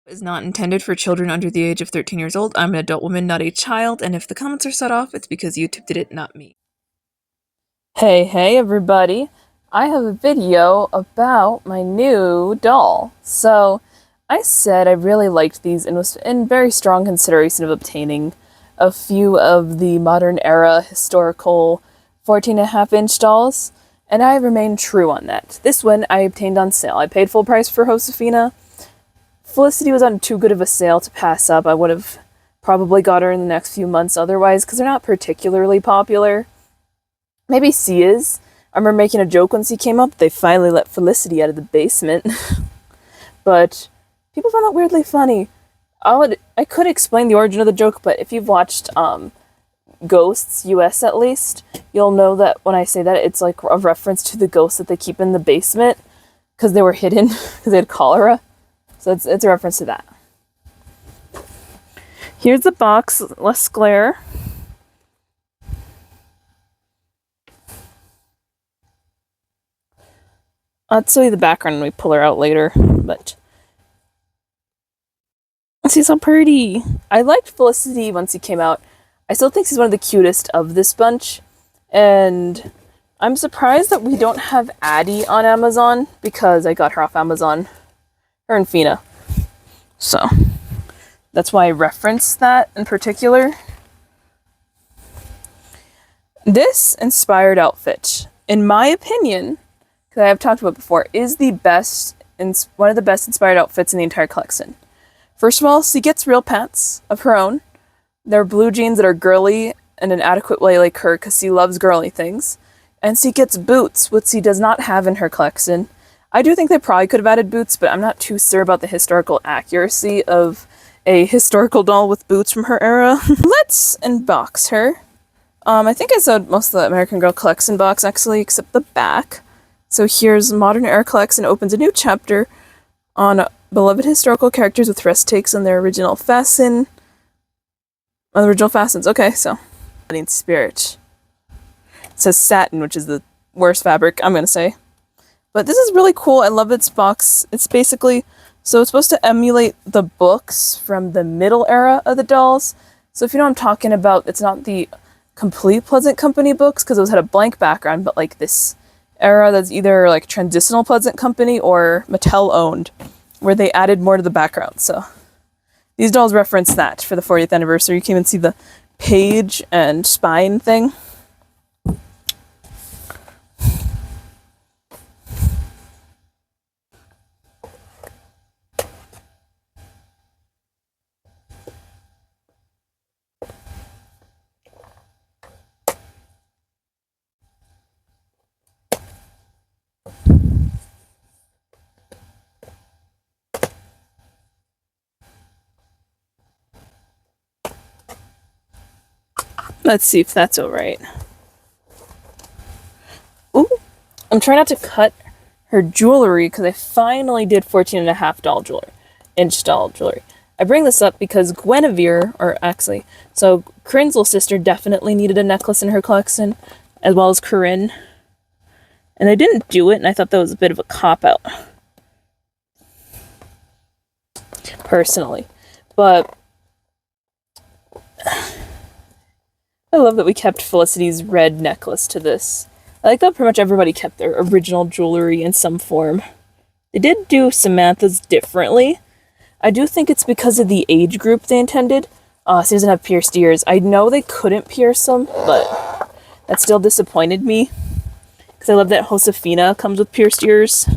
Is not intended for children under the age of 13 years old. I'm an adult woman, not a child, and if the comments are set off, it's because YouTube did it, not me. Hey everybody. I have a video about my new doll. So, I said I really liked these and was in very strong consideration of obtaining a few of the modern era historical 14.5-inch dolls, and I remain true on that. This one I obtained on sale. I paid full price for Josefina. Felicity was on too good of a sale to pass up. I would have probably got her in the next few months otherwise, because they're not particularly popular. Maybe C is. I remember making a joke when C came up. They finally let Felicity out of the basement. But people found that weirdly funny. I could explain the origin of the joke, but if you've watched Ghosts US at least, you'll know that when I say that, it's like a reference to the ghosts that they keep in the basement because they were hidden because they had cholera. So it's a reference to that. Here's the box, less glare. I'll show you the background when we pull her out later, but she's so pretty. I liked Felicity once she came out. I still think she's one of the cutest of this bunch, and I'm surprised that we don't have Addie on Amazon because I got her off Amazon. Her and Fina. So, that's why I referenced that in particular. This inspired outfit, in my opinion, because I have talked about it before, is the best, one of the best inspired outfits in the entire collection. First of all, she gets real pants of her own. They're blue jeans that are girly in an adequate way like her, because she loves girly things. And she gets boots, which she does not have in her collection. I do think they probably could have added boots, but I'm not too sure about the historical accuracy of a historical doll with boots from her era. Let's unbox her. I think I saw most of the American Girl collection box, actually, except the back. So here's Modern Era Collection opens a new chapter on beloved historical characters with rest takes on their original fasten. On the original fastens. Okay, so. Spirit. It says satin, which is the worst fabric, I'm gonna say. But this is really cool. I love its box. It's basically, so it's supposed to emulate the books from the middle era of the dolls. So if you know what I'm talking about, it's not the complete Pleasant Company books, because those had a blank background, but like this era that's either like transitional Pleasant Company or Mattel owned, where they added more to the background. So these dolls reference that for the 40th anniversary. You can even see the page and spine thing. Let's see if that's alright. Ooh, I'm trying not to cut her jewelry because I finally did 14.5 inch doll jewelry. I bring this up because Guinevere, or actually, so Corinne's little sister definitely needed a necklace in her collection, as well as Corinne. And I didn't do it, and I thought that was a bit of a cop-out. Personally. But I love that we kept Felicity's red necklace to this. I like that pretty much everybody kept their original jewelry in some form. They did do Samantha's differently. I do think it's because of the age group they intended. She doesn't have pierced ears. I know they couldn't pierce them, but that still disappointed me. Because I love that Josefina comes with pierced ears.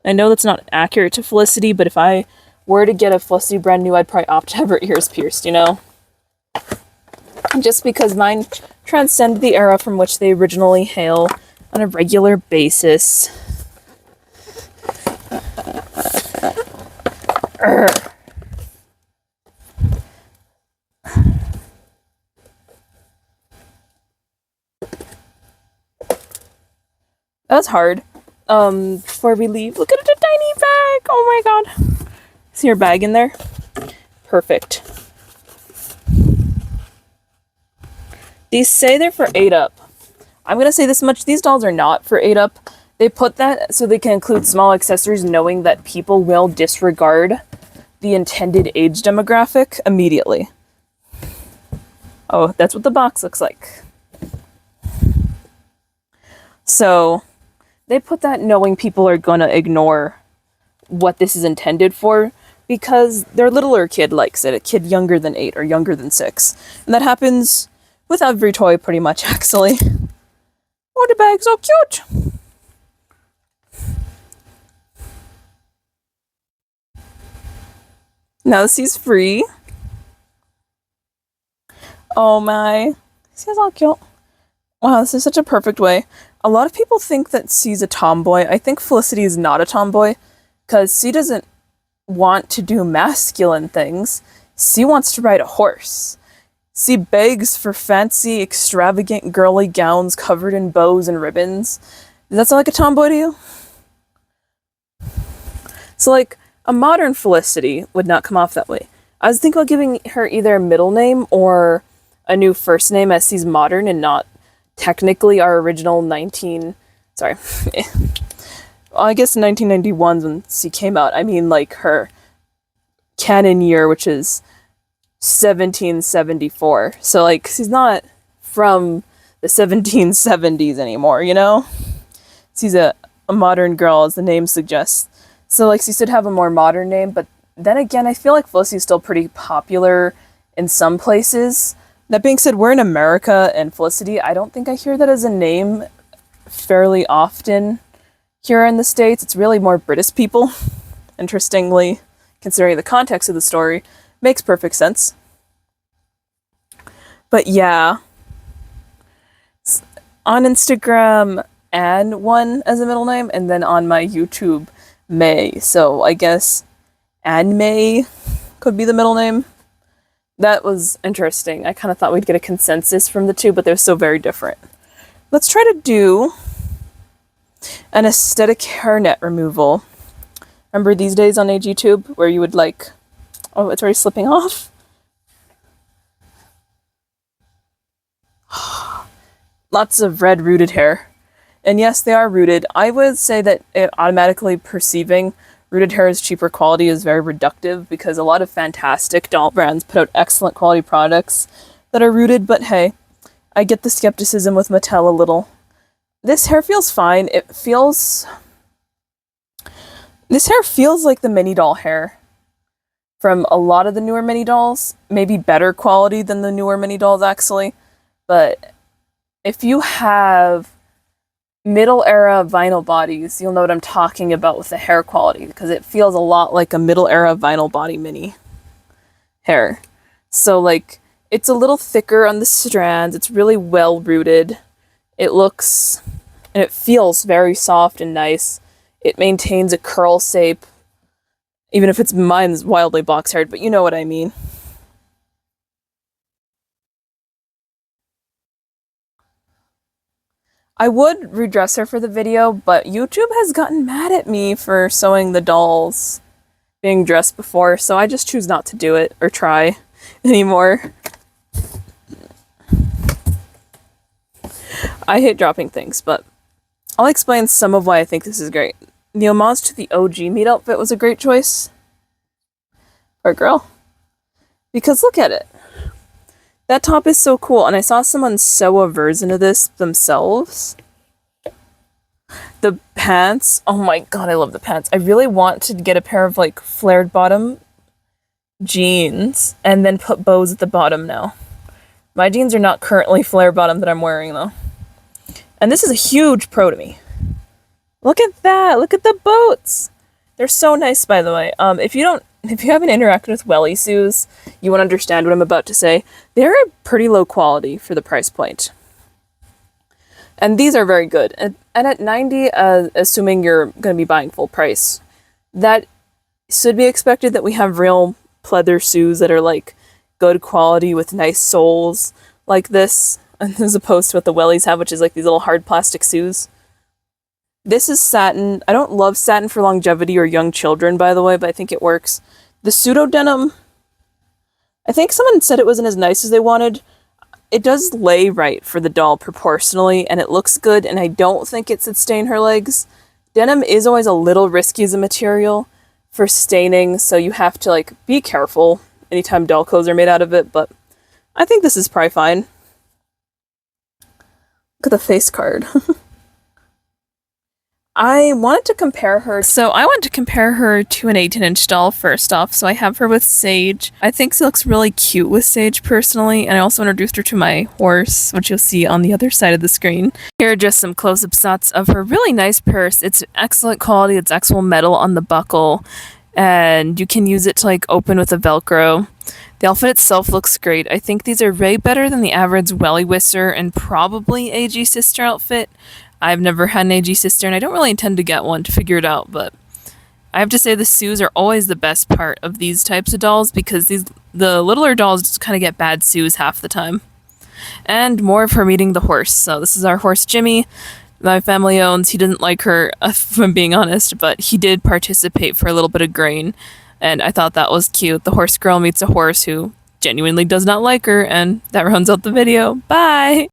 I know that's not accurate to Felicity, but if I were to get a Felicity brand new, I'd probably opt to have her ears pierced, you know? Just because mine transcend the era from which they originally hail on a regular basis. Urgh. That was hard. Before we leave, look at the tiny bag! Oh my god. See your bag in there? Perfect. These say they're for 8-up. I'm gonna say this much, these dolls are not for 8-up. They put that so they can include small accessories knowing that people will disregard the intended age demographic immediately. Oh, that's what the box looks like. So they put that knowing people are gonna ignore what this is intended for because their littler kid likes it, a kid younger than 8 or younger than 6. And that happens with every toy pretty much, actually. Oh, the bag's so cute! Now this is free. Oh my. This is all cute. Wow, this is such a perfect way. A lot of people think that C's a tomboy. I think Felicity is not a tomboy, because C doesn't want to do masculine things. C wants to ride a horse. C begs for fancy, extravagant, girly gowns covered in bows and ribbons. Does that sound like a tomboy to you? So, like, a modern Felicity would not come off that way. I was thinking about giving her either a middle name or a new first name, as she's modern and not technically our original sorry. Well, I guess 1991 when she came out. I mean, like, her canon year, which is 1774. So, like, she's not from the 1770s anymore, you know? She's a modern girl, as the name suggests. So, like, she should have a more modern name, but then again, I feel like Felicity's still pretty popular in some places. That being said, we're in America, and Felicity, I don't think I hear that as a name fairly often here in the States. It's really more British people. Interestingly, considering the context of the story, makes perfect sense. But yeah, on Instagram, Anne one as a middle name, and then on my YouTube, May. So I guess Anne May could be the middle name. That was interesting. I kind of thought we'd get a consensus from the two, but they're so very different. Let's try to do an aesthetic hairnet removal. Remember these days on YouTube where you would like... Oh, it's already slipping off. Lots of red rooted hair. And yes, they are rooted. I would say that automatically perceiving rooted hair as cheaper quality is very reductive, because a lot of fantastic doll brands put out excellent quality products that are rooted, but hey, I get the skepticism with Mattel a little. This hair feels fine. This hair feels like the mini doll hair from a lot of the newer mini dolls. Maybe better quality than the newer mini dolls, actually. But if you have middle era vinyl bodies, you'll know what I'm talking about with the hair quality, because it feels a lot like a middle era vinyl body mini hair. So, like, it's a little thicker on the strands. It's really well rooted. It looks and it feels very soft and nice. It maintains a curl shape, even if mine's wildly box haired, but you know what I mean. I would redress her for the video, but YouTube has gotten mad at me for showing the dolls being dressed before, so I just choose not to do it or try anymore. I hate dropping things, but I'll explain some of why I think this is great. The homage to the OG meat outfit was a great choice. Poor girl. Because look at it. That top is so cool, and I saw someone sew a version of this themselves. The pants, oh my god, I love the pants. I really want to get a pair of, like, flared bottom jeans, and then put bows at the bottom now. My jeans are not currently flare bottom that I'm wearing, though. And this is a huge pro to me. Look at that! Look at the boats! They're so nice, by the way. If you haven't interacted with welly shoes, you won't understand what I'm about to say. They're pretty low quality for the price point. And these are very good. And at $90, assuming you're going to be buying full price, that should be expected that we have real pleather shoes that are, like, good quality with nice soles like this, as opposed to what the wellies have, which is, like, these little hard plastic shoes. This is satin. I don't love satin for longevity or young children, by the way, but I think it works. The pseudo denim, I think someone said it wasn't as nice as they wanted. It does lay right for the doll proportionally, and it looks good, and I don't think it should stain her legs. Denim is always a little risky as a material, for staining, so you have to like be careful anytime doll clothes are made out of it, but I think this is probably fine. Look at the face card. I wanted to compare her to an 18-inch doll first off, so I have her with Sage. I think she looks really cute with Sage personally, and I also introduced her to my horse, which you'll see on the other side of the screen. Here are just some close-up shots of her really nice purse. It's excellent quality, it's actual metal on the buckle, and you can use it to like open with a Velcro. The outfit itself looks great. I think these are way better than the average Welly Wisser and probably AG sister outfit. I've never had an AG sister, and I don't really intend to get one to figure it out, but I have to say the shoes are always the best part of these types of dolls because the littler dolls just kind of get bad shoes half the time. And more of her meeting the horse. So this is our horse Jimmy. My family owns. He didn't like her, if I'm being honest, but he did participate for a little bit of grain, and I thought that was cute. The horse girl meets a horse who genuinely does not like her, and that rounds out the video. Bye!